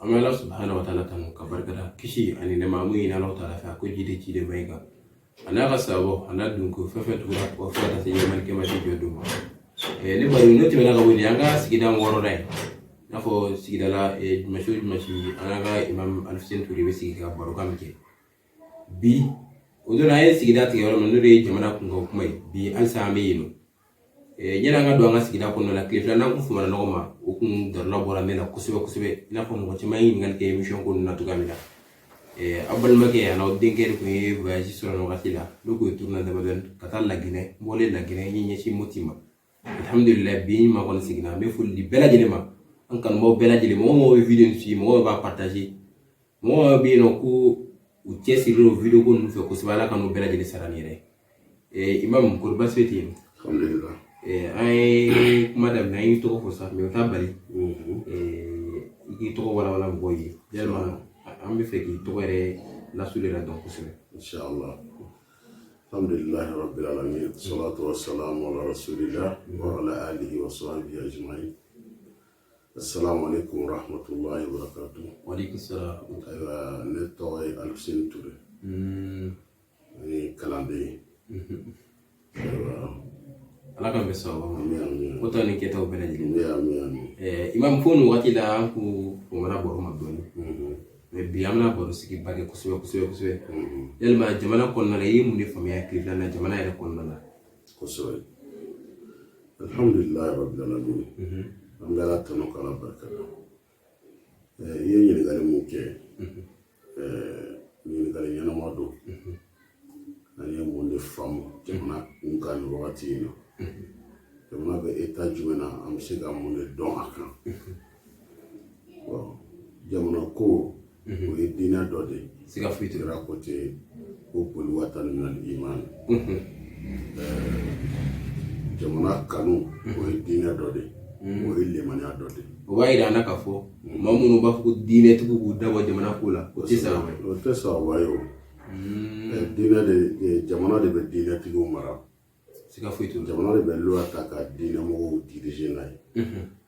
amma Allah subhanahu wa ta'ala tan ka barkada kishi ani ne mamu ina Allah ta'ala fa ko jide ci de bayga ana ga sabo ana dun ko fefe tura ko fa ta yaman ke ma ci jodu ne bari no ti bela ga woni anga sigida mo woro dai nafo sigida la mashi ana ga imam alfin turi be sigida baro kam ke bi odona ye sigida ti yoro no re jamana kungo kuma bi an sa me yino nyana nga do nga sigida ko no la klifla na ku fuma no ma o kun darla bora mena kusube ina ko ngo chimai ngal ke emission ko na tugamila abal make ya no denker ko e voyage sur no gatila do ko tourna de baden kata la Guinée mbolé la Guinée nyi ci motima alhamdulillah bi ma ko sigina me ful di bela jele ma an kan mo bela jele mo video ci mo ba partager mo bi no ku u tiesiro video ko no fe ko sibala kan no bela jele sarani re imam ko basfeti alhamdulillah ay madam na yi to ko sa me ta bari yi to wala boy jelma am be feki to re la sulira donc c'est inshallah alhamdulillah rabbil alamin salatu wassalamu ala rasulillah wa ala alihi wa sahbihi ajma'in assalamu alaykum wa rahmatullahi wa barakatuh wa alaykum assalam aywa ne to ay Alfin Touré ni kalande ala kan be sawa amin o to ni keto be najili amin imam fonu wakila ku wala boro mabdoni me biyamna boro siki bage kusube elma jamana konna la yimu ni famia klifla na jamana ere konna la kusube alhamdulillah rabbil alamin angala tano kala barkata yeye ni gale muke ni gale yana mado ani mo ne fam jamana nkan wakati no jamana be eta jumena am sega mo ne don akan waaw jamana ko o dina dode siga fuite rakote ko pol watan min al iman jamana kanu o dina dode o lemani dode o wayda naka fo mamunu ba fu dine tugu gudaba jamana kula o tisa o tisa wayo dina de jamana de be dina tugu mara siga fuite jamana de be lo ataka dina mo diriger nay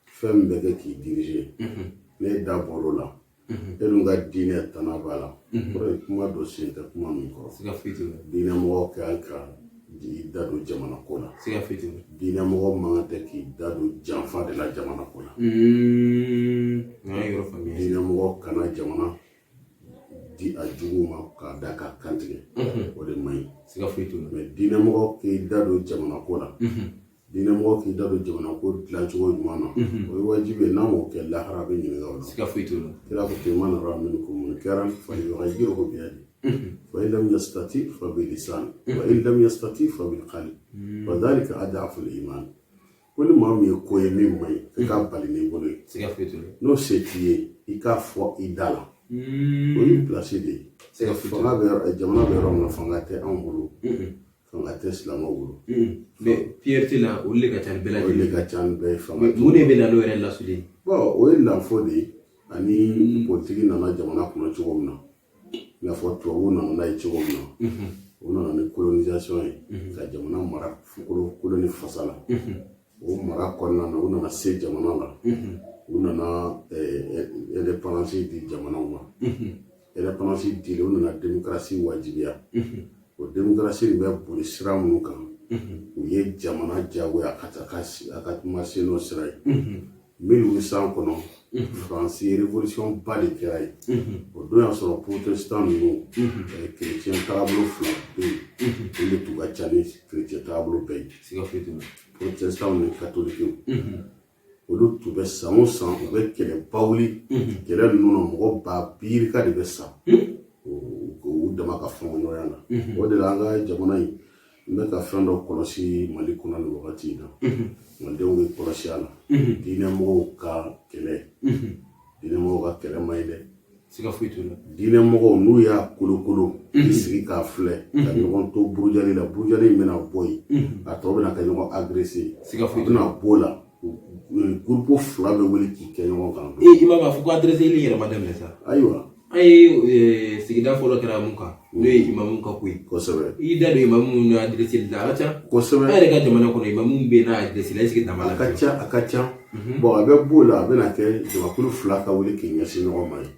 fem be ki diriger ne da borola elunga dina tanabala pour kuma do sente kuma min ko siga fuite dina mo ka di dado jamana kola siga fuite dina mo mangate ki dado janfa de la jamana kola na yoro famille dina mo kana jamana di ajuma ka daka kantige o de mai siga fuite mais dina mo ki dado jamana kola dina mo ki dado jamana ko tlancho jumana o wajibe na mo ke la harabe ni ngawlo siga fuite kila ko temana raminkum munkaran fa yughayyiruhu bi yadihi وإن لم يستطيع فبلسان وإن لم يستطيع فبالقلب وذلك أضعف الإيمان كل ما يكوي من ماي كابالي نيبولي نو سيتي إكا فو إدالا وي بلاسي دي فما بير جمانا بيرون فنغاتي أمبولو فنغاتي سلامو Pierre la ulle ka tan bela ulle ka tan be fama mune bela lo re la sudi bo o illa fodi ani politiki na jamana kuno chogomna na foto wona na ichogomna wona na colonisation ka jamana mara fukolo koloni fasala o mara konna na wona na se jamana la wona na indépendance di jamana wa indépendance di le wona na démocratie wajibiya o démocratie be boli siramu kan o ye jamana jago akatuma seno sirai 1800 kono France révolution pas de keraï o do ya soro protestant no chrétien tableau flambé le tout ga challenge chrétien tableau pay siga fitu protestant no catholique o do tout be samo san o be kele pauli kele no mo ba bir ka de be sa o dama ka fon no yana o de la nga jamana yi mbe ka fɛn dɔ kɔlɔsi Mali kɔnɔ ni wagati na maldenw bɛ kɔlɔsi a la diinɛmɔgɔw ka kɛlɛ diinɛmɔgɔw ka kɛlɛ man ɲi dɛ siga foyi t'o la diinɛmɔgɔw n'u y'a kolokolo k'i sigi k'a filɛ ka ɲɔgɔn to burujali la burujali in bɛna bɔ yen a tɔ bɛna kɛ ɲɔgɔn agressé siga foyi bɛna bɔ la groupe fila bɛ wele k'i kɛ ɲɔgɔn kan i ma fɔ ko adressé ili yɛrɛ ma daminɛ sa ayiwa ay sigida fɔlɔ kɛra mun kan n'o ye imamu ka ko ye kosɛbɛ i da don imamu na adressé la a ka ca kosɛbɛ a yɛrɛ ka jamana kɔnɔ imamu bɛ n'a adressé la i sigi dama la a ka ca bon a bɛ b'o la a bɛna kɛ jamakulu fila ka wuli k'i ɲɛsin ɲɔgɔn ma ye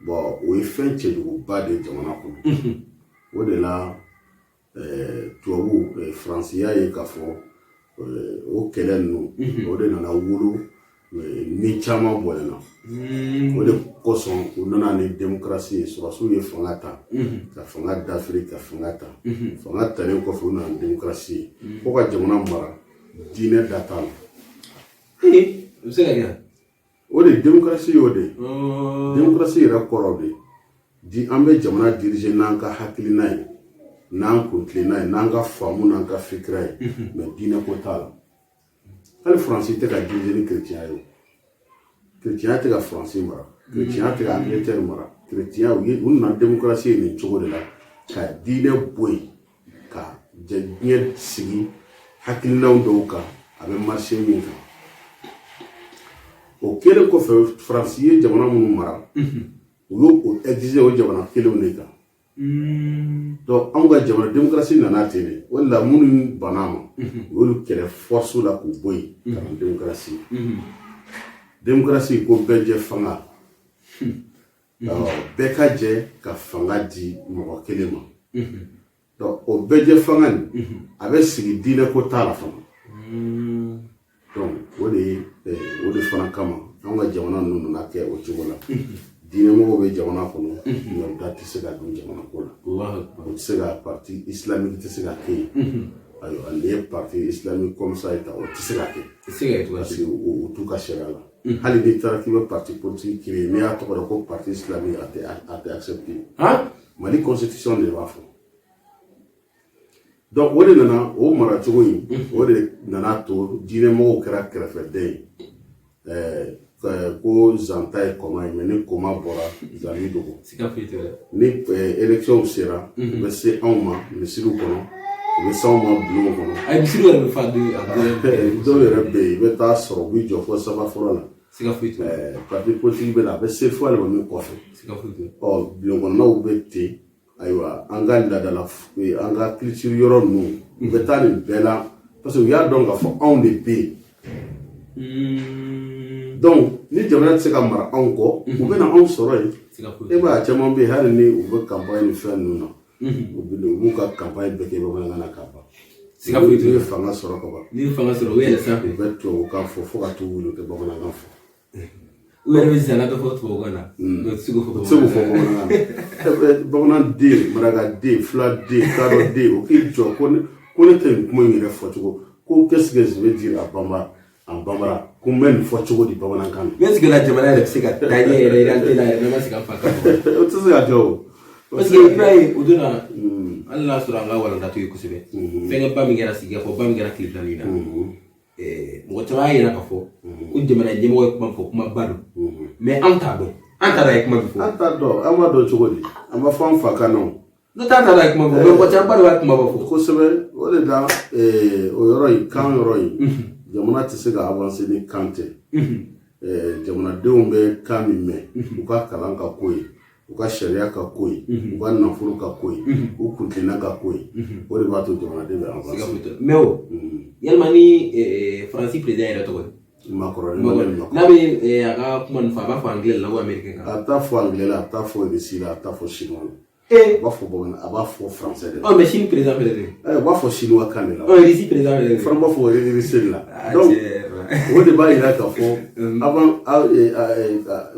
bon o ye fɛn cɛjuguba de jamana kɔnɔ o de la tubabu faransiya ye k'a fɔ o kɛlɛ ninnu o de nana wolo ni caman bɔlen na o de kosɔn u nana ni démocratie ye sɔrɔsiw ye fanga ta ka fanga dafiri ka fanga ta fanga talen kɔfɛ u nana ni démocratie ye fo ka jamana mara diinɛ da t'a la o de démocratie y'o de démocratie yɛrɛ kɔrɔ de an bɛ jamana diriger n'an ka hakilina ye n'an kuntilenna ye n'an ka faamu n'an ka fikira ye mais diinɛ ko t'a la hali faransi tɛ ka diriger ni chrétien ye chrétien tɛ ka faransi mara chrétien tɛ ka Angleterre mara chrétien u nana démocratie ye nin cogo de la ka diinɛ bɔ yen ka diɲɛ sigi hakilinaw dɔw kan a bɛ marché min kan o kɛlen kɔfɛ faransi ye jamana minnu mara u y'o exiger o jamana kelenw de kan donc anw ka jamana démocratie nana ten de o de la minnu banna ma u y'olu kɛlɛ force la k'u bɔ yen ka na démocratie démocratie ko bɛɛ jɛ fanga bɛɛ ka jɛ ka fanga di mɔgɔ kelen ma donc o bɛɛ jɛ fanga nin a bɛ sigi diinɛ ko t'a la fana donc o de fana kama an ka jamana ninnu nana kɛ o cogo la diinɛmɔgɔw bɛ jamana kɔnɔ mais da tɛ se ka don jamana ko la o tɛ se ka parti islamique tɛ se ka kɛ yen ayiwa n'i ye parti islamique comme ça ye ta o tɛ se ka kɛ parce que o t'u ka sariya la hali n'i taara k'i bɛ parti politique créer n'i y'a tɔgɔ dɔn ko parti islamique a tɛ accepté Mali constitution de b'a fɔ donc o de nana o maracogo in o de nana to diinɛmɔgɔw kɛra kɛrɛfɛden ye ko zanta ye kɔma ye mais ni kɔma bɔra zani dogo ni élection sera u bɛ se anw ma misiriw kɔnɔ u bɛ se anw ma bulon kɔnɔ dɔw yɛrɛ bɛ yen i bɛ taa sɔrɔ u bɛ jɔ fɔ saba fɔlɔ la parti politique bɛ na a bɛ se fo alimami kɔfɛ bulon kɔnɔnaw bɛ ten ayiwa an ka ladala an ka culture yɔrɔ ninnu u bɛ taa nin bɛɛ la parce que u y'a dɔn k'a fɔ anw de bɛ yen donc ni jamana tɛ se ka mara anw kɔ u bɛ na anw sɔrɔ yen e b'a caman bɛ yen hali ni u bɛ campagne ni fɛn ninnu na u b'u ka campagne bɛɛ kɛ bamanankan na ka ban u ye fanga sɔrɔ ka ban u bɛ tubabukan fɔ fo ka t'u wuli u tɛ bamanankan fɔ u yɛrɛ bɛ zana dɔ fɔ tubabukan na u tɛ se k'o fɔ bamanankan na bamananden marakaden filaden kadɔden o k'i jɔ ko ne tɛ nin kuma in yɛrɛ fɔcogo ko qu'est-ce que je veux dire en bambara ko n bɛ nin fɔ cogo di bamanankan na mais est-ce que la jamana yɛrɛ bɛ se ka taa ɲɛ yɛrɛ réalité la yɛrɛ ma se ka fa ka o tɛ se ka kɛ o parce que i b'a ye o donna hali n'a sɔrɔ an ka walandato ye kosɛbɛ fɛnkɛba min kɛra sigikafɔba min kɛra tile filanin na mɔgɔ caman y'a yira k'a fɔ ko jamana ɲɛmɔgɔ ye kuma fɔ kumaba don mais an t'a dɔn an t'a dɔn a ye kuma min fɔ an t'a dɔn an b'a dɔn cogo di an b'a fɔ an fa kan na n'o t'a dɔn a ye kuma fɔ mais mɔgɔ caman ba de b'a kuma fɔ kosɛbɛ o de la o yɔrɔ in kan yɔrɔ in jamana tɛ se ka avancer ni kan tɛ jamanadenw bɛ kan min mɛn u ka kalan ka ko ye u ka sariya ka ko ye u ka nafolo ka ko ye u kuntilenna ka ko ye o de b'a to jamanaden bɛ avancer mais o yalima ni faransi président yɛrɛ tɔgɔ ye Macron n'a bɛ a ka kuma nin fɔ a b'a fɔ anglais la ou américain kan a t'a fɔ anglais la a t'a fɔ russe la a t'a fɔ chinois la a b'a fɔ bamanan a b'a fɔ français de la mais Chine président fɛnɛ de u b'a fɔ chinois kan de la Russie président fɛnɛ de fana b'a fɔ russe de la donc o de b'a yira k'a fɔ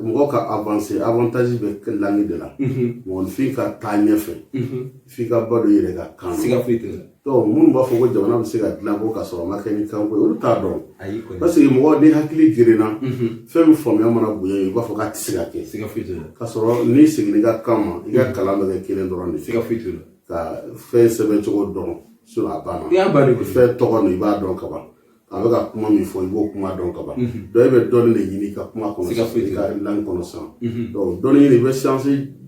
mɔgɔ ka avancer avantage bɛ langue de la mɔgɔnifin ka taa ɲɛfɛ f'i ka ba dɔ i yɛrɛ ka kan na donc minnu b'a fɔ ko jamana bɛ se ka dilan ko k'a sɔrɔ a ma kɛ ni kanko ye olu t'a dɔn parce que mɔgɔ ni hakili girinna fɛn min faamuya mana bonya i b'a fɔ k'a tɛ se ka kɛ k'a sɔrɔ n'i seginna i ka kan ma i ka kalan bɛ kɛ kelen dɔrɔn de ka fɛn sɛbɛn cogo dɔn a banna fɛn tɔgɔ ninnu i b'a dɔn ka ban a bɛ ka kuma min fɔ i b'o kuma dɔn ka ban donc e bɛ dɔnni de ɲini i ka kuma kɔnɔ i ka langue kɔnɔ sisan donc dɔnni ɲini i bɛ science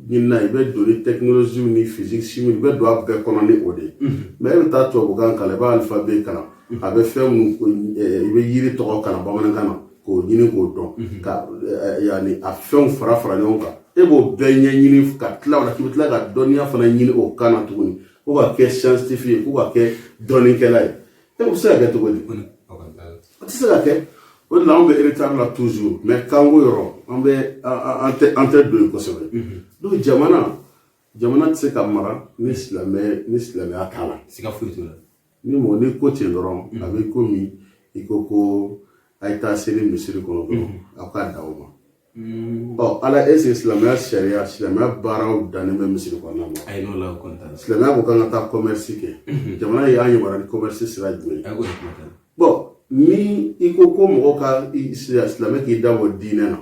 ɲini na i bɛ don ni technologie ni physique chimie i bɛ don a bɛɛ kɔnɔ ni o de ye mais e bɛ taa tubabukan kalan i b'a alphabet kalan a bɛ fɛn minnu i bɛ yiri tɔgɔ kalan bamanankan na k'o ɲini k'o dɔn ka yanni a fɛnw fara ɲɔgɔn kan e b'o bɛɛ ɲɛɲini ka tila o la k'i bɛ tila ka dɔnniya fana ɲini o kan na tuguni ko ka kɛ scientifique ye ko ka kɛ dɔnnikɛla ye e bɛ se ka kɛ cogo di o tɛ se ka kɛ o de la an bɛ retard la toujours mais kanko yɔrɔ an tɛ don yen kosɛbɛ donc jamana tɛ se ka mara ni silamɛya t'a la siga foyi t'o la ni mɔgɔ ni ko ten dɔrɔn a bɛ komi i ko a ye taa seli misiri kɔnɔ dɔrɔn aw ka da o ma ala est-ce que silamɛya baaraw dannen bɛ misiri kɔnɔna ma ayi n'o la kontan silamɛya ko kan ka taa commerce kɛ jamana y'an yamaruya ni commerce sira jumɛn bon ni i ko mɔgɔ ka silamɛ k'i da bɔ diinɛ na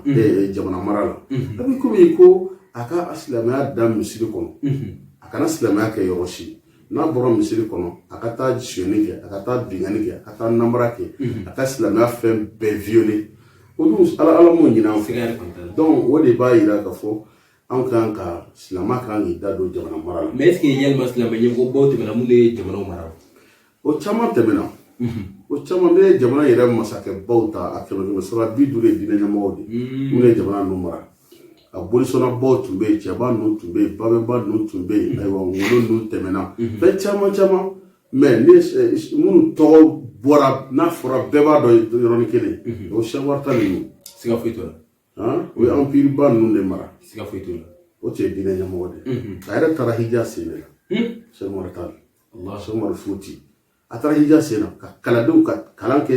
jamana mara la a bɛ komi i ko a ka silamɛya da misiri kɔnɔ a kana silamɛya kɛ yɔrɔ si n'a bɔra misiri kɔnɔ a ka taa suyɛni kɛ a ka taa binkani kɛ a ka taa namara kɛ a ka silamɛya fɛn bɛɛ violer o dun ala m'o ɲin'an fɛ donc o de b'a yira k'a fɔ anw kan ka silamɛ kan k'i da don jamana mara la mais est-ce que yalima silamɛ ɲɛmɔgɔ baw tɛmɛna mun de ye jamanaw mara o caman tɛmɛna o caman bɛ jamana yɛrɛ masakɛbaw ta a 150 ye diinɛ ɲɛmɔgɔw de minnu ye jamana ninnu mara a bolisɔnnabaw tun bɛ yen cɛba ninnu tun bɛ yen babɛba ninnu tun bɛ yen ayiwa ngolo ninnu tɛmɛna fɛn caman mais minnu tɔgɔ bɔra n'a fɔra bɛɛ b'a dɔn yɔrɔnin kelen o Cheikh Warta ninnu siga foyi t'o la o ye empire ba ninnu de mara siga foyi t'o la o tun ye diinɛ ɲɛmɔgɔ de a yɛrɛ taara hija sen de la Cheikh Warta Cheikh Umar Fouti a taara hija sen na ka kalandenw ka kalan kɛ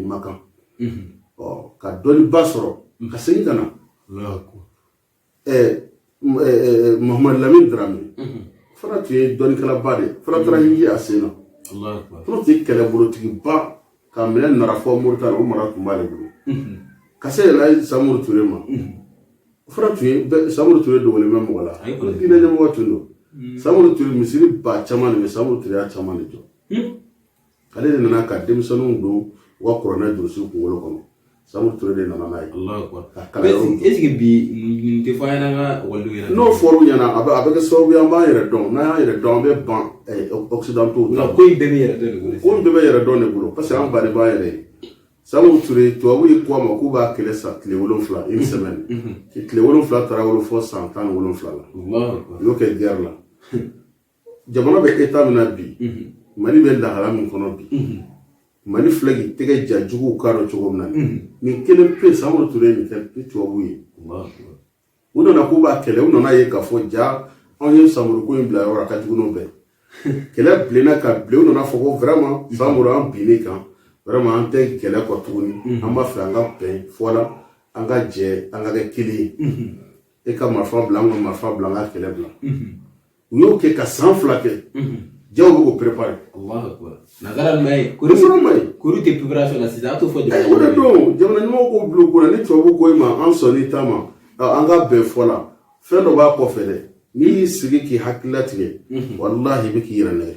Makan ka dɔnniba sɔrɔ ka segin ka na Muhammad Lamin Dramé fana tun ye dɔnnikɛlaba de fana taara hiji a sen na fana tun ye kɛlɛbolotigiba ka minɛ narafɔ Moritani o mara tun b'ale bolo ka se yɛlɛ Samori Ture ma fana tun ye Samori Ture dogolen bɛ mɔgɔ la diinɛ ɲɛmɔgɔ tun don Samori Ture misiri ba caman de bɛ Samori Ture y'a caman de jɔ ale de nana ka denmisɛnninw don u ka kuranɛ durusi kunkolo kɔnɔ Samori Ture de nana n'a ye est-ce que bi nin tɛ fɔ an ɲɛna an ka walidenw ɲɛna n'o fɔr'u ɲɛna a bɛ kɛ sababu ye an b'an yɛrɛ dɔn n'an y'an yɛrɛ dɔn an bɛ ban occidentaux ta ko in bɛɛ bɛ yɛrɛ dɔn de bolo ko in bɛɛ bɛ yɛrɛ dɔn de bolo parce que an ba de b'an yɛrɛ ye Samori Ture tubabu ye ko a ma k'u b'a kɛlɛ sa tile 7 une semaine tile 7 taara wolo fɔ san 17 la u y'o kɛ guerre la jamana bɛ état min na bi Mali bɛ lahala min kɔnɔ bi Mali filɛ k'i tɛgɛ ja juguw k'a dɔn cogo min na nin kelen pe Samori Ture nin kɛ tubabu ye u nana k'u b'a kɛlɛ u nana ye k'a fɔ ja anw ye Samori ko in bila yɔrɔ la ka jugu n'o bɛɛ kɛlɛ bilenna ka bilen u nana fɔ ko vraiment Samori an binnen kan vraiment an tɛ kɛlɛ kɔ tuguni an b'a fɛ an ka bɛn fɔla an ka jɛ an ka kɛ kelen ye e ka marifa bila an ka marifa bila an ka kɛlɛ bila u y'o kɛ ka san 2 kɛ jaw bɛ k'o préparer nazara ma ye kuru tɛ préparation la sisan a t'o fɔ o de don jamana ɲɛmɔgɔw k'o bila u kunna ni tubabu ko i ma an sɔnni ta ma an ka bɛn fɔla fɛn dɔ b'a kɔfɛ dɛ n'i y'i sigi k'i hakilila tigɛ walahi i bɛ k'i yɛrɛ nɛgɛ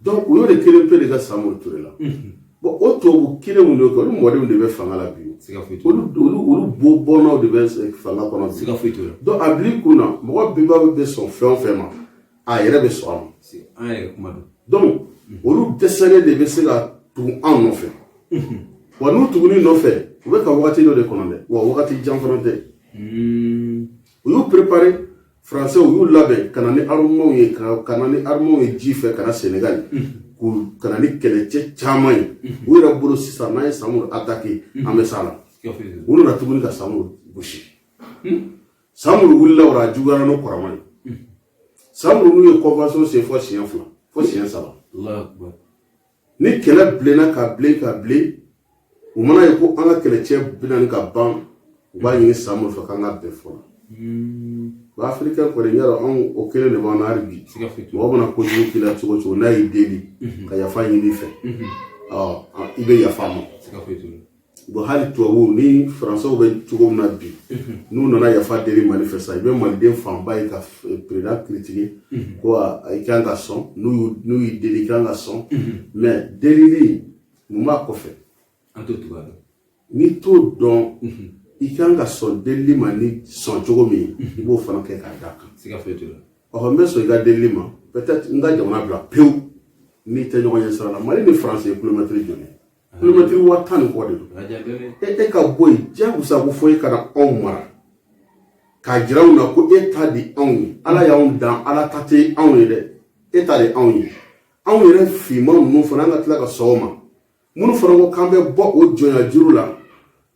donc u y'o de kelen pe de ka Samori Ture la bon o tubabu kelenw de kɛ olu mɔdenw de bɛ fanga la bi olu bɔnnaw de bɛ fanga kɔnɔ bi donc a bila i kun na mɔgɔ bɛnbakɛ bɛ sɔn fɛn o fɛn ma a yɛrɛ bɛ sɔn a ma donc olu dɛsɛlen de bɛ se ka tugu an nɔfɛ wa n'u tuguni nɔfɛ u bɛ ka wagati dɔ de kɔnɔ dɛ wa wagati jan fana tɛ u y'u préparer français u y'u labɛn ka na ni armements ye ka na ni armements ye ji fɛ ka na Sénégal ka na ni kɛlɛcɛ caman ye u yɛrɛ bolo sisan n'an ye Samori attaqué an bɛ s'a la u nana tuguni ka Samori gosi Samori wulila o la a juguyara n'o kɔrɔma ye Samori n'u ye convention sen fɔ siɲɛ 2 fɔ siɲɛ 3 ni kɛlɛ bilenna ka bilen u mana ye ko an ka kɛlɛcɛ bɛna ni ka ban u b'a ɲini Samori fɛ k'an ka bɛn fɔla ba Africain kɔni yɔrɔ anw o kelen de b'an na hali bi mɔgɔ mana kojugu k'i la cogo o cogo n'a y'i deli ka yafa ɲini fɛ i bɛ yafa ma bon hali tubabu ni Français bɛ cogo min na bi n'u nana yafa deli Mali fɛ sa i bɛ maliden fanba ye ka président critiquer ko i kan ka sɔn n'u y'i deli i kan ka sɔn mais delili mun b'a kɔfɛ n'i t'o dɔn i kan ka sɔn delili ma ni sɔn cogo min i b'o fana kɛ k'a d'a kan n bɛ sɔn i ka delili ma peut-être n ka jamana bila pewu n'i tɛ ɲɔgɔn ye sira la Mali ni France ye kilomètre joli kilomètre 10 ni kɔ de don e ka bɔ yen diyagosa ko fɔ e ka na anw mara k'a jira anw na ko e ta di anw ye Ala y'anw dan Ala ta tɛ anw ye dɛ e ta de anw ye anw yɛrɛ finman ninnu fana an ka tila ka sɔn o ma minnu fana ko k'an bɛ bɔ o jɔnya juru la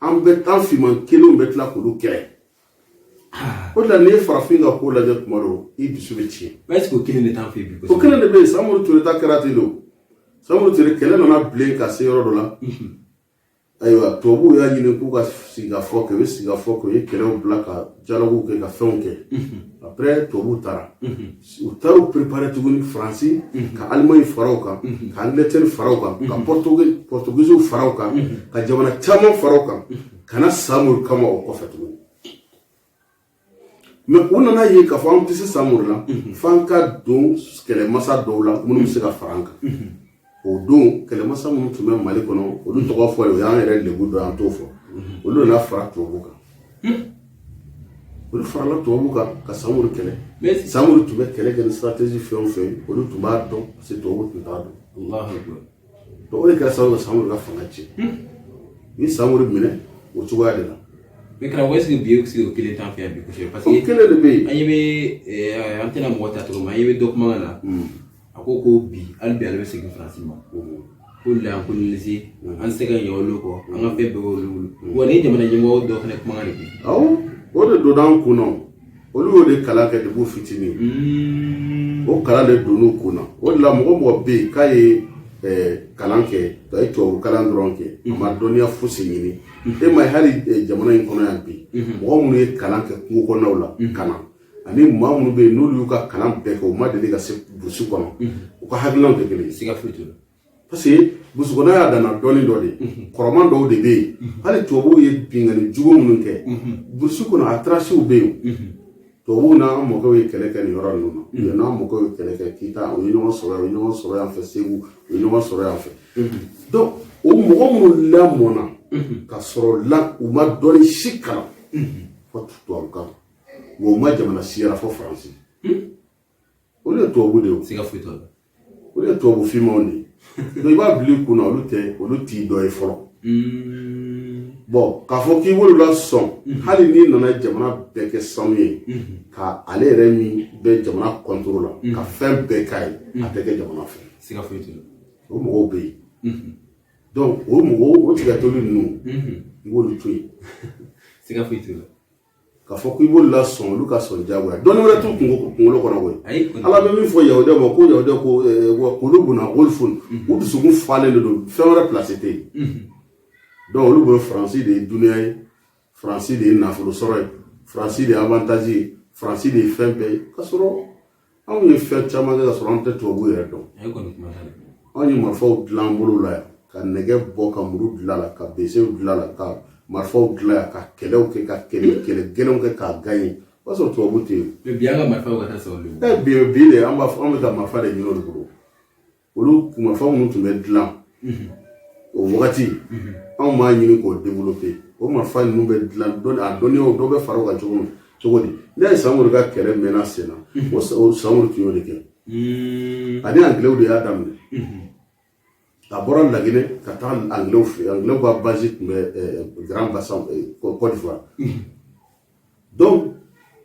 an bɛ taa finman kelenw bɛ tila k'olu kɛlɛ o de la n'i ye farafin ka ko lajɛ tuma dɔ i dusu bɛ tiɲɛ. est-ce que o kelen de t'an fɛ bi. o kelen de bɛ yen Samori Ture ta kɛra ten de Samori Ture kɛlɛ nana bilen ka se yɔrɔ dɔ la ayiwa tubabuw y'a ɲini k'u ka sigikafɔ kɛ u ye sigikafɔ kɛ u ye kɛlɛw bila ka dialogues kɛ ka fɛnw kɛ après tubabuw taara u taara u préparer tuguni Faransi ka Allemagne fara o kan ka Angleterre fara o kan ka Portugisiw fara o kan ka jamana caman fara o kan ka na Samori kama o kɔfɛ tuguni mais u nana ye k'a fɔ an tɛ se Samori la f'an ka don kɛlɛmasa dɔw la minnu bɛ se ka fara an kan o don kɛlɛmasa minnu tun bɛ Mali kɔnɔ olu tɔgɔ fɔ o y'an yɛrɛ lebu dɔ an t'o fɔ olu nana fara tubabuw kan olu farala tubabuw kan ka Samori kɛlɛ Samori tun bɛ kɛlɛ kɛ ni stratégie fɛn o fɛn olu tun b'a dɔn parce que tubabuw tun t'a dɔn donc o de kɛra sababu ka Samori ka fanga tiɲɛ u ye Samori minɛ o cogoya de la. mais karamɔgɔ est-ce que bi o kelen t'an fɛ yan bi kosɛbɛ parce que o kelen de bɛ yen an ɲɛ bɛ an tɛna mɔgɔ ta cogo min an ɲɛ bɛ dɔ kuma na a ko bi hali bi ale bɛ segin Faransi ma ko la an coloniser an tɛ se ka ɲɛ olu kɔ an ka fɛn bɛɛ b'olu wa ni jamana ɲɛmɔgɔ dɔ fana kuma de bi. awɔ o de donna an kun na olu y'o de kalan kɛ depuis fitinin o kalan de donn'u kun na o de la mɔgɔ mɔgɔ bɛ yen k'a ye kalan kɛ a ye tubabu kalan dɔrɔn kɛ a ma dɔnniya fosi ɲini e ma ye hali jamana in kɔnɔ yan bi mɔgɔ minnu ye kalan kɛ kungo kɔnɔnaw la ka na ani maa minnu bɛ yen n'olu y'u ka kalan bɛɛ kɛ u ma deli ka se burusi kɔnɔ u ka hakilinaw tɛ kelen ye. siga foyi t'o la parce que burusi kɔnɔ y'a danna dɔɔnin dɔ de kɔrɔman dɔw de bɛ yen hali tubabuw ye bingani jugu minnu kɛ burusi kɔnɔ a tarasiw bɛ yen tubabuw n'an mɔkɛw ye kɛlɛ kɛ nin yɔrɔ ninnu na u ye n'an mɔkɛw ye kɛlɛ kɛ Kita u ye ɲɔgɔn sɔrɔ yan u ye ɲɔgɔn sɔrɔ yan fɛ Segu u ye ɲɔgɔn sɔrɔ yan fɛ donc o mɔgɔ minnu lamɔnna ka sɔrɔ la u ma dɔnni si kalan fɔ tubabukan wa u ma jamana si yɛrɛ fɔ Faransi olu ye tubabu de ye siga foyi t'o la olu ye tubabu finmanw de ye donc i b'a bila i kunna olu t'i dɔ ye fɔlɔ bon k'a fɔ k'i b'olu la sɔn hali n'i nana jamana bɛɛ kɛ sanu ye ka ale yɛrɛ min bɛ jamana contrôle la ka fɛn bɛɛ k'a ye a tɛ kɛ jamana fɛ siga foyi t'o la o mɔgɔw bɛ yen donc o mɔgɔw o tigatɔli ninnu i b'olu to yen siga foyi t'o la k'a fɔ k'i b'olu la sɔn olu ka sɔn diyagoya dɔnni wɛrɛ t'u kunkolo kɔnɔ koyi ala bɛ min fɔ yahudiya ma ko yahudiya ko k'olu buna wolfun u dusukun falen de don fɛn wɛrɛ place tɛ yen donc olu bolo Faransi de ye duniya ye Faransi de ye nafolo sɔrɔ ye Faransi de ye avantage ye Faransi de ye fɛn bɛɛ ye k'a sɔrɔ anw ye fɛn caman kɛ ka sɔrɔ an tɛ tubabu yɛrɛ dɔn anw ye marifaw dilan an bolo la yan ka nɛgɛ bɔ ka muru dilan la ka besew dilan la ka marifaw dilan yan ka kɛlɛw kɛ ka kɛlɛ gɛlɛnw kɛ k'a gagner o b'a sɔrɔ tubabu tɛ yen mais bi an ka marifaw ka taa sɔrɔ bi de an bɛ ka marifa de ɲini olu bolo olu marifa minnu tun bɛ dilan o wagati anw m'a ɲini k'o développer o marifa ninnu bɛ dilan a dɔnniyaw dɔ bɛ fara o kan cogo di ne ye Samori ka kɛlɛ mɛnna sen na o Samori tun y'o de kɛ ani anglais de y'a daminɛ a bɔra Laginɛ ka taa anglais fɛ anglais ka base tun bɛ Grand Bassam Côte d'Ivoire donc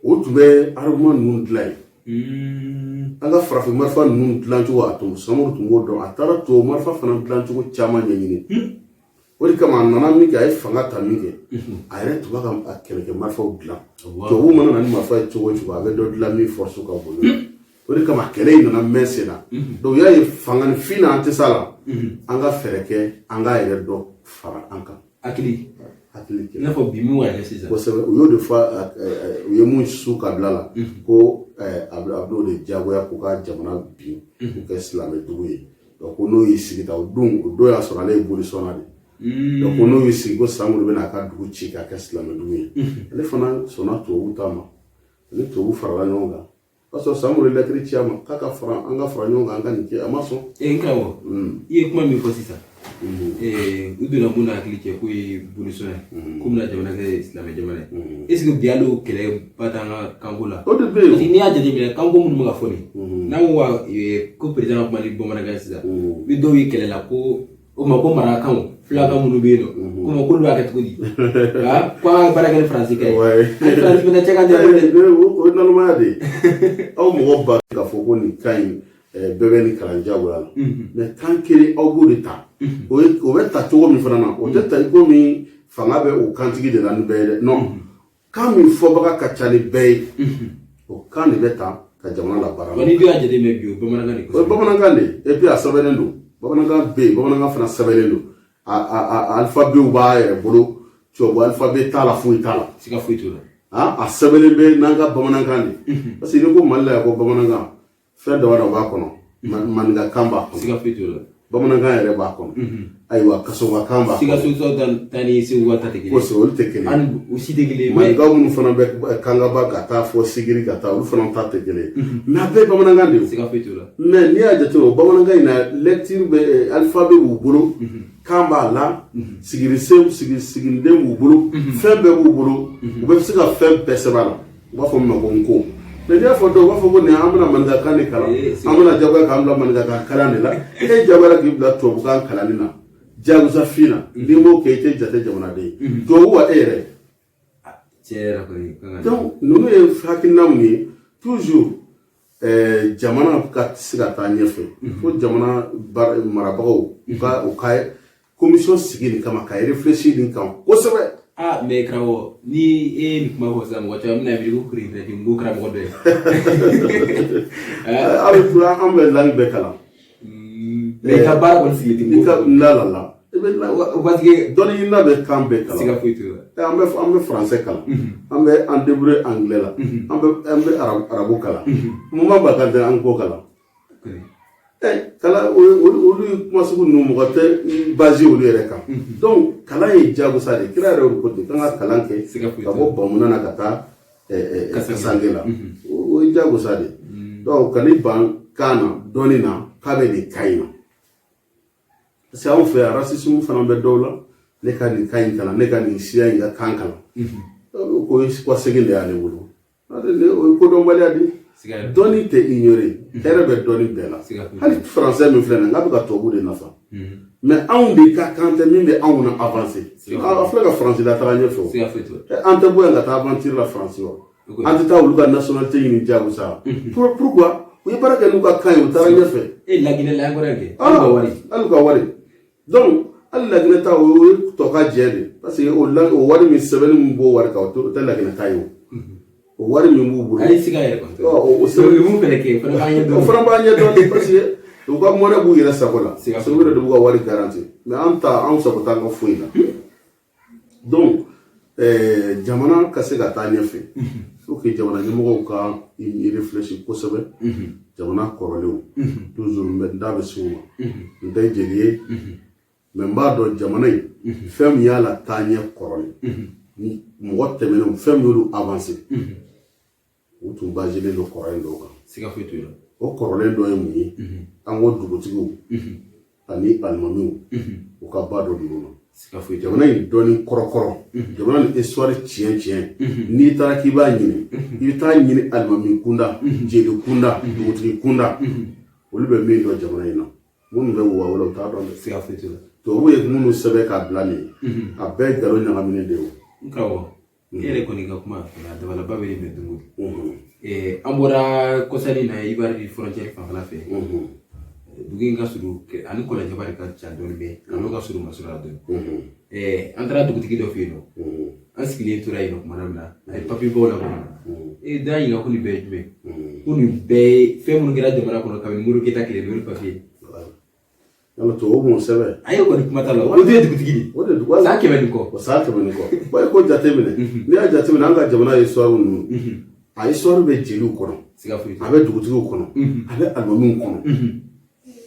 o tun bɛ argument ninnu dilan yen an ka farafin marifa ninnu dilan cogo a tun Samori tun b'o dɔn a taara tubabu marifa fana dilan cogo caman ɲɛɲini o de kama a nana min kɛ a ye fanga ta min kɛ a yɛrɛ tun b'a ka kɛlɛkɛ marifaw dilan tubabu mana na ni marifa ye cogo o cogo a bɛ dɔ dilan min force ka bon o de kama kɛlɛ in nana mɛn sen na donc y'a ye fanga ni fin na an tɛ s'a la an ka fɛɛrɛ kɛ an k'a yɛrɛ dɔ fara an kan hakili kɛ i n'a fɔ bi min wɛrɛ sisan kosɛbɛ u y'o de fɔ u ye mun su kabila la ko a bɛ o de diyagoya k'u ka jamana bin k'u kɛ silamɛdugu ye donc ko n'o y'i sigi ta o don y'a sɔrɔ ale ye bolisɔnna de donc ko n'o y'i sigi ko Samori bɛna a ka dugu ci k'a kɛ silamɛdugu ye ale fana sɔnna tubabu ta ma ani tubabu farala ɲɔgɔn kan o y'a sɔrɔ Samori ye lɛtiri ci a ma k'a ka fara an ka fara ɲɔgɔn kan an ka nin kɛ a ma sɔn. n karamɔgɔ i ye kuma min fɔ sisan u donna mun na hakili cɛ k'o ye bolisɔn ye k'u bɛna jamana kɛ silamɛ jamana ye est ce que bi hali o kɛlɛ ba t'an ka kanko la o de bɛ yen parce que n'i y'a jateminɛ kanko minnu bɛ ka fɔ nin n'an ko ko président ka kuma ni bamanankan sisan ni dɔw ye kɛlɛ la ko o ma ko marakanw filakan minnu bɛ yen nɔ ko ma k'olu b'a kɛ cogo di ko an ka baara kɛ ni Faransi ka ye ani Faransi fana cɛ ka jan dɛ o ye nalomaya de ye aw mɔgɔ ba k'a fɔ ko nin ka ɲi bɛɛ bɛ ni kalan jagoya la mais kan kelen aw b'o de ta o bɛ ta cogo min fana na o tɛ ta i ko min fanga bɛ o kantigi de la ni bɛɛ ye dɛ non kan min fɔbaga ka ca ni bɛɛ ye o kan de bɛ ta ka jamana la baara la. Ni dun y'a jateminɛ bi o bamanankan de o ye bamanankan de ye et puis a sɛbɛnnen don bamanankan bɛ yen bamanankan fana sɛbɛnnen don a alphabet b'a yɛrɛ bolo tubabu alphabet t'a la foyi t'a la. Siga foyi t'o la. A sɛbɛnnen bɛ n'an ka bamanankan de parce que ni ko Mali la yan ko bamanankan fɛn dama dɔ b'a kɔnɔ maninkakan b'a kɔnɔ. Siga foyi t'o la. Bamanankan yɛrɛ b'a kɔnɔ ayiwa kasomakan b'a kɔnɔ. Sikaso ta ni Segu ta tɛ kelen. kosɛbɛ olu tɛ kelen. Ani u si tɛ kelen. Maninkaw minnu fana bɛ kangaba ka taa fɔ sigiri ka taa olu fana ta tɛ kelen mais a bɛɛ ye bamanankan de ye. Siga foyi t'o la. mais n'i y'a jateminɛ o bamanankan in na lecture bɛ alphabet b'u bolo kan b'a la sigininden b'u bolo fɛn bɛɛ b'u bolo u bɛ se ka fɛn bɛɛ sɛbɛn a la u b'a fɔ min ma ko nko mais n'i y'a fɔ dɔw u b'a fɔ ko nin an bɛna maninkakan de kalan an bɛna jagoya k'an bila maninkakan kalan de la e jagoyara k'i bila tubabukan kalanni na jagosa fin na n'i m'o kɛ i tɛ jate jamanaden ye tubabu wa e yɛrɛ. Tiɲɛ yɛrɛ kɔni. donc ninnu ye hakilina min ye toujours jamana ka se ka taa ɲɛfɛ fo jamana marabagaw u ka commission sigi nin kama ka réfléchir nin kan kosɛbɛ. Mais karamɔgɔ ni e ni kuma fɔ sisan mɔgɔ caman bɛna wuli ko kirikirati n ko karamɔgɔ dɔ ye. An bɛ langue bɛɛ kalan. mais i ka baara kɔni sigi ten. la i bɛ parce que dɔnni ɲinina bɛ kan bɛɛ kalan. Siga foyi t'o la. an bɛ français kalan an bɛ an débrouiller anglais la an bɛ arabu kalan mun b'a kan tɛ an ko kalan. Kalan olu kuma sugu ninnu mɔgɔ tɛ basé olu yɛrɛ kan donc kalan ye jagosa de kira yɛrɛ y'o ko ten k'an ka kalan kɛ ka bɔ bamuna na ka taa kasange la o ye jagosa de donc ka ni ban kan na dɔnni na k'a bɛ nin kan in na parce que anw fɛ yan racisme fana bɛ dɔw la ne ka nin kan in kalan ne ka nin siya in ka kan kalan ko segin de y'ale bolo o ye kodɔnbaliya de dɔnni tɛ ignorer hɛrɛ bɛ dɔnni bɛɛ la hali français min filɛ nin ye n'a bɛ ka tubabu de nafa mais anw de ka kan tɛ min bɛ anw na avancer a filɛ ka faransi la taga ɲɛfɛ o an tɛ bɔ yan ka taa aventure la faransi wa an tɛ taa olu ka nationalité ɲini jagosa pourquoi u ye baara kɛ n'u ka kan ye u taara ɲɛfɛ. Laginɛ la an kɔrɔ kɛ hali ka wari donc hali laginɛ ta o ye tɔ ka jɛ de parce que o wari min sɛbɛnni min b'o wari kan o tɛ laginɛ ta ye o wari min b'u bolo. Ayi siga yɛrɛ kɔni. o sɛbɛn mun fɛnɛ kɛ o fana b'an ɲɛ dɔɔni parce que u ka mɔnɛ b'u yɛrɛ sago la sabu de b'u ka wari garanti mais anw sago t'an ka foyi la donc jamana ka se ka taa ɲɛfɛ faut que jamana ɲɛmɔgɔw ka i réfléchir kosɛbɛ jamana kɔrɔlenw toujours n da bɛ se u ma n tɛ jeli ye mais n b'a dɔn jamana in fɛn min y'a la taa ɲɛ kɔrɔlen mɔgɔ tɛmɛnenw fɛn min y'olu avancer u tun baselen don kɔrɔlen dɔw kan. Siga foyi t'o la. O kɔrɔlen dɔ ye mun ye an ko dugutigiw ani alimamiw u ka ba dɔ ninnu na. Siga foyi jamana in dɔnni kɔrɔkɔrɔ jamana ni histoire tiɲɛ n'i taara k'i b'a ɲini i bɛ taa ɲini alimami kunda jeli kunda dugutigi kunda olu bɛ min dɔn jamana in na minnu bɛ wa wɛrɛ u t'a dɔn dɛ. Siga foyi t'o la. tubabu ye minnu sɛbɛn k'a bila nin ye a bɛɛ ye nkalon ɲagaminen de ye o. N karamɔgɔ e yɛrɛ kɔni ka kuma a dabalaba bɛ nin bɛn don o don. An bɔra kɔsani na Ivoire frontière fanfɛla fɛ dugu in ka surun ani kɔlɔnjɛba de ka ca dɔɔni bɛ n'o ka surun masura dɔɔni an taara dugutigi dɔ fɛ yen nɔ an sigilen tora yen nɔ tuma min na a ye papier baw la kɔnɔ da ɲininka ko nin bɛɛ ye jumɛn ko nin bɛɛ ye fɛn minnu kɛra jamana kɔnɔ kabini Modibo Keyita tile n'o ye papier yala tubabu m'o sɛbɛn a ye kɔni kuma t'a la o de ye dugutigi de ye san 100 ni kɔ san 100 ni kɔ ba ko jateminɛ n'i y'a jateminɛ an ka jamana histoire ninnu a histoire bɛ jeliw kɔnɔ a bɛ dugutigiw kɔnɔ a bɛ alimamiw kɔnɔ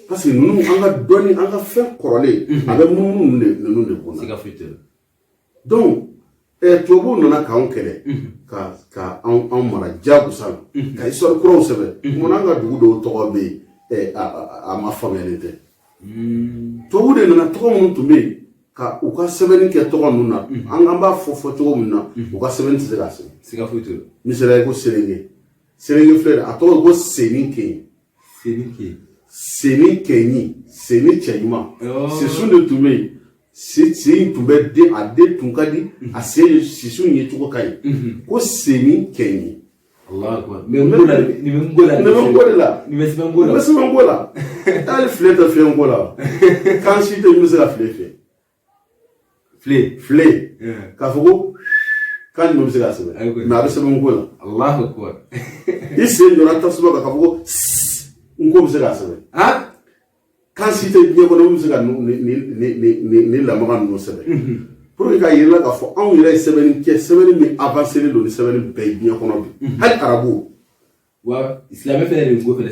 parce que ninnu an ka dɔnni an ka fɛn kɔrɔlen a bɛ munumunu ninnu de kɔnɔ donc tubabuw nana k'anw kɛlɛ ka anw mara jagosa la ka histoire kuraw sɛbɛn mun an ka dugu dɔw tɔgɔ bɛ yen a ma faamuyalen tɛ tubabuw de nana tɔgɔ minnu tun bɛ yen ka u ka sɛbɛnni kɛ tɔgɔ ninnu na an b'a fɔ cogo min na u ka sɛbɛnni tɛ se k'a sɛbɛn. Siga foyi t'o la. misaliya ko Selenge filɛ a tɔgɔ ko Seni Keyi. Seni Keyi Seni cɛɲuman sisu de tun bɛ yen si tun bɛ a den tun ka di a sisu ye cogo ka ɲi ko Seni Keyi Allah akbar. Ni Ngola. Elle flète fait Ngola. Quand si tu me la flète. Flé. Kafugo. Quand me la sebe. Mais avec ce Ngola. Allah akbar. Ici on a tasuma kafugo. Ngo me la sebe. Ah? Quand si tu bien ko me la ni la maga no sebe. Pour que y ait là ka fo on ira sebe ni mais avancer le sebe ni bien kono bi. Hal arabu. Wa islam fait le go